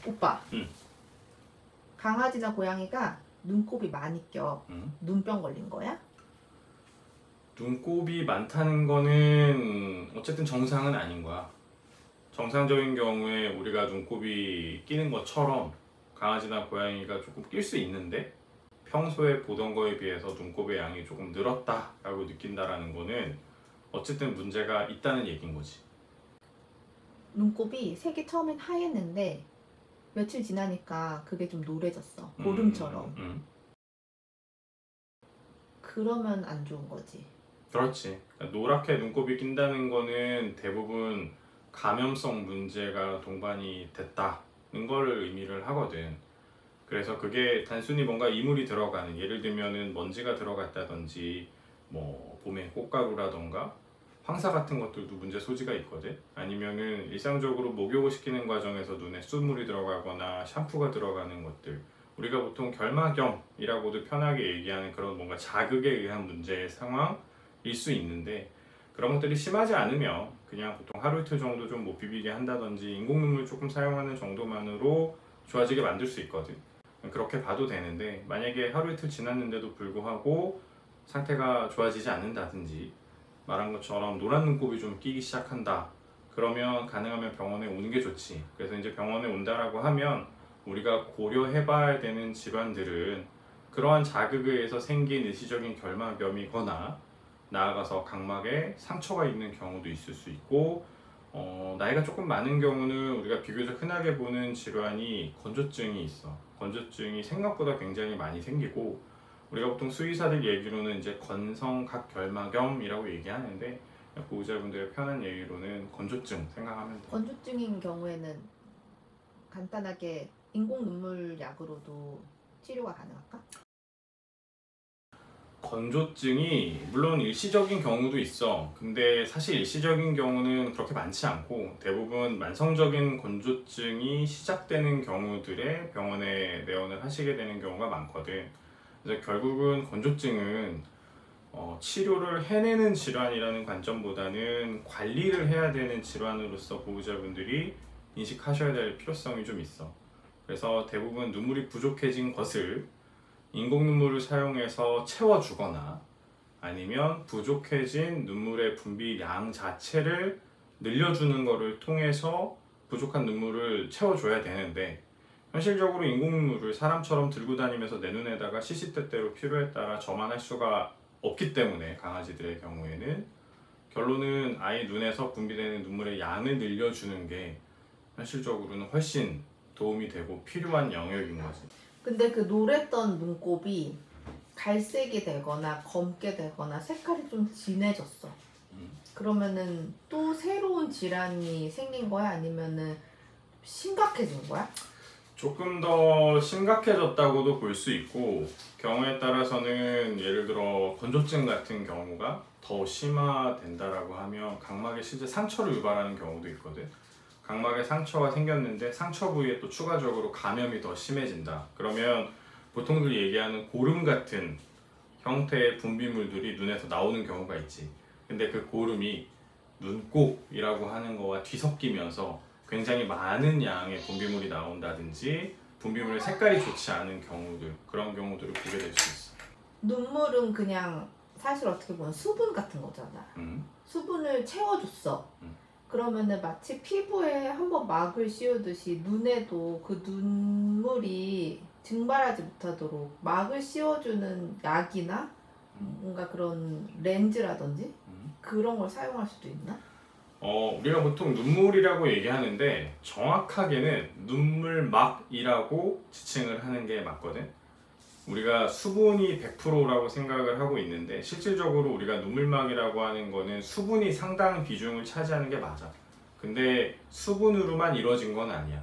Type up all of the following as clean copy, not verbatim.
오빠, 응. 강아지나 고양이가 눈곱이 많이 껴. 응? 눈병 걸린 거야? 눈곱이 많다는 거는 어쨌든 정상은 아닌 거야. 정상적인 경우에 우리가 눈곱이 끼는 것처럼 강아지나 고양이가 조금 낄 수 있는데 평소에 보던 거에 비해서 눈곱의 양이 조금 늘었다라고 느낀다라는 거는 어쨌든 문제가 있다는 얘기인 거지. 눈곱이 색이 처음엔 하얘는데 며칠 지나니까 그게 좀 노래졌어. 보름처럼. 그러면 안 좋은 거지. 그렇지. 그러니까 노랗게 눈곱이 낀다는 거는 대부분 감염성 문제가 동반이 됐다는 걸 의미를 하거든. 그래서 그게 단순히 뭔가 이물이 들어가는, 예를 들면은 먼지가 들어갔다든지 뭐 봄에 꽃가루라던가 황사 같은 것들도 문제 소지가 있거든. 아니면은 일상적으로 목욕을 시키는 과정에서 눈에 숯물이 들어가거나 샴푸가 들어가는 것들, 우리가 보통 결막염이라고도 편하게 얘기하는 그런 뭔가 자극에 의한 문제의 상황일 수 있는데, 그런 것들이 심하지 않으면 그냥 보통 하루 이틀 정도 좀 못 비비게 한다든지 인공눈물 조금 사용하는 정도만으로 좋아지게 만들 수 있거든. 그렇게 봐도 되는데, 만약에 하루 이틀 지났는데도 불구하고 상태가 좋아지지 않는다든지 말한 것처럼 노란 눈곱이 좀 끼기 시작한다, 그러면 가능하면 병원에 오는 게 좋지. 그래서 이제 병원에 온다라고 하면 우리가 고려해 봐야 되는 질환들은 그러한 자극에 의해서 생긴 일시적인 결막염이거나 나아가서 각막에 상처가 있는 경우도 있을 수 있고, 나이가 조금 많은 경우는 우리가 비교적 흔하게 보는 질환이 건조증이 있어. 건조증이 생각보다 굉장히 많이 생기고, 우리가 보통 수의사들 얘기로는 이제 건성각결막염이라고 얘기하는데, 보호자분들의 편한 얘기로는 건조증 생각하면 돼. 건조증인 경우에는 간단하게 인공 눈물 약으로도 치료가 가능할까? 건조증이 물론 일시적인 경우도 있어. 근데 사실 일시적인 경우는 그렇게 많지 않고, 대부분 만성적인 건조증이 시작되는 경우들에 병원에 내원을 하시게 되는 경우가 많거든. 그래서 결국은 건조증은 치료를 해내는 질환이라는 관점보다는 관리를 해야 되는 질환으로서 보호자분들이 인식하셔야 될 필요성이 좀 있어. 그래서 대부분 눈물이 부족해진 것을 인공 눈물을 사용해서 채워주거나, 아니면 부족해진 눈물의 분비량 자체를 늘려주는 것을 통해서 부족한 눈물을 채워줘야 되는데, 현실적으로 인공 눈물을 사람처럼 들고 다니면서 내 눈에다가 시시때때로 필요에 따라 저만할 수가 없기 때문에 강아지들의 경우에는 결론은 아이 눈에서 분비되는 눈물의 양을 늘려주는 게 현실적으로는 훨씬 도움이 되고 필요한 영역인 거지. 근데 그 노랬던 눈곱이 갈색이 되거나 검게 되거나 색깔이 좀 진해졌어. 그러면은 또 새로운 질환이 생긴 거야? 아니면은 심각해진 거야? 조금 더 심각해졌다고도 볼 수 있고, 경우에 따라서는 예를 들어 건조증 같은 경우가 더 심화된다라고 하면 각막에 실제 상처를 유발하는 경우도 있거든. 각막에 상처가 생겼는데 상처 부위에 또 추가적으로 감염이 더 심해진다. 그러면 보통들 얘기하는 고름 같은 형태의 분비물들이 눈에서 나오는 경우가 있지. 근데 그 고름이 눈곱이라고 하는 거와 뒤섞이면서 굉장히 많은 양의 분비물이 나온다든지 분비물의 색깔이 좋지 않은 경우들, 그런 경우들을 보게 될 수 있어. 눈물은 그냥 사실 어떻게 보면 수분 같은 거잖아. 수분을 채워줬어. 그러면은 마치 피부에 한번 막을 씌우듯이 눈에도 그 눈물이 증발하지 못하도록 막을 씌워주는 약이나 뭔가 그런 렌즈라든지 그런 걸 사용할 수도 있나? 우리가 보통 눈물이라고 얘기하는데 정확하게는 눈물막이라고 지칭을 하는 게 맞거든. 우리가 수분이 100%라고 생각을 하고 있는데, 실질적으로 우리가 눈물막이라고 하는 거는 수분이 상당 비중을 차지하는 게 맞아. 근데 수분으로만 이루어진 건 아니야.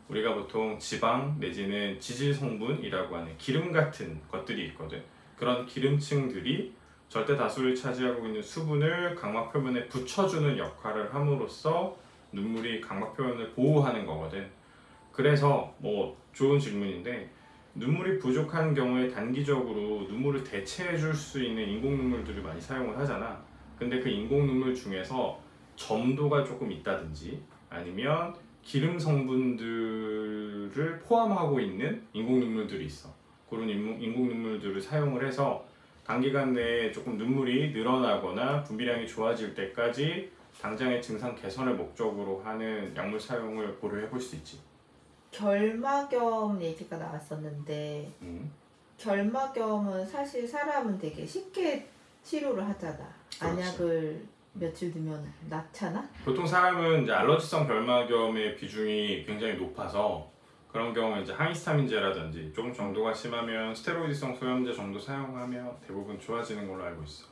우리가 보통 지방 내지는 지질 성분이라고 하는 기름 같은 것들이 있거든. 그런 기름층들이 절대 다수를 차지하고 있는 수분을 각막 표면에 붙여주는 역할을 함으로써 눈물이 각막 표면을 보호하는 거거든. 그래서 좋은 질문인데, 눈물이 부족한 경우에 단기적으로 눈물을 대체해 줄 수 있는 인공 눈물들을 많이 사용을 하잖아. 근데 그 인공 눈물 중에서 점도가 조금 있다든지 아니면 기름 성분들을 포함하고 있는 인공눈물들이 있어. 그런 인공눈물들을 사용을 해서 단기간 내에 조금 눈물이 늘어나거나 분비량이 좋아질 때까지 당장의 증상 개선을 목적으로 하는 약물 사용을 고려해 볼 수 있지. 결막염 얘기가 나왔었는데 결막염은 사실 사람은 되게 쉽게 치료를 하잖아. 그렇지. 안약을 며칠 두면 낫잖아? 보통 사람은 이제 알러지성 결막염의 비중이 굉장히 높아서 그런 경우에 이제 항히스타민제라든지 조금 정도가 심하면 스테로이드성 소염제 정도 사용하면 대부분 좋아지는 걸로 알고 있어.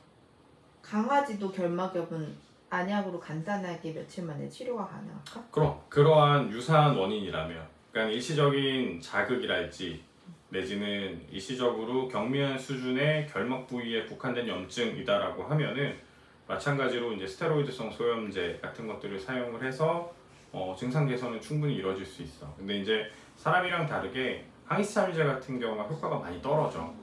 강아지도 결막염은 안약으로 간단하게 며칠 만에 치료가 가능할까? 그럼 그러한 유사한 원인이라면, 그러니까 일시적인 자극이랄지 내지는 일시적으로 경미한 수준의 결막 부위에 국한된 염증이다라고 하면은 마찬가지로 이제 스테로이드성 소염제 같은 것들을 사용을 해서 증상 개선은 충분히 이루어질 수 있어. 근데 이제 사람이랑 다르게 항히스타민제 같은 경우가 효과가 많이 떨어져.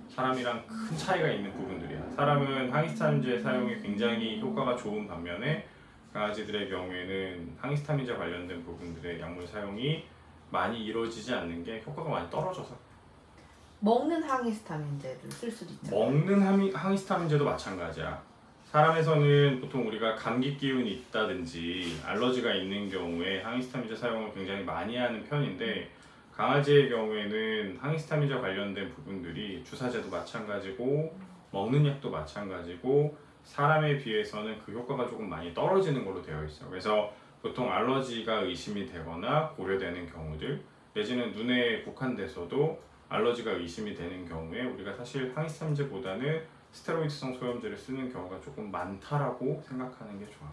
사람이랑 큰 차이가 있는 부분들이야. 사람은 항히스타민제 사용이 굉장히 효과가 좋은 반면에 강아지들의 경우에는 항히스타민제 관련된 부분들의 약물 사용이 많이 이루어지지 않는 게 효과가 많이 떨어져서. 먹는 항히스타민제를 쓸 수도 있잖아. 먹는 항히스타민제도 마찬가지야. 사람에서는 보통 우리가 감기 기운이 있다든지 알러지가 있는 경우에 항히스타민제 사용을 굉장히 많이 하는 편인데 강아지의 경우에는 항히스타민제 관련된 부분들이 주사제도 마찬가지고 먹는 약도 마찬가지고 사람에 비해서는 그 효과가 조금 많이 떨어지는 걸로 되어 있어요. 그래서 보통 알러지가 의심이 되거나 고려되는 경우들 내지는 눈에 국한돼서도 알러지가 의심이 되는 경우에 우리가 사실 항히스타민제보다는 스테로이드성 소염제를 쓰는 경우가 조금 많다라고 생각하는 게 좋아.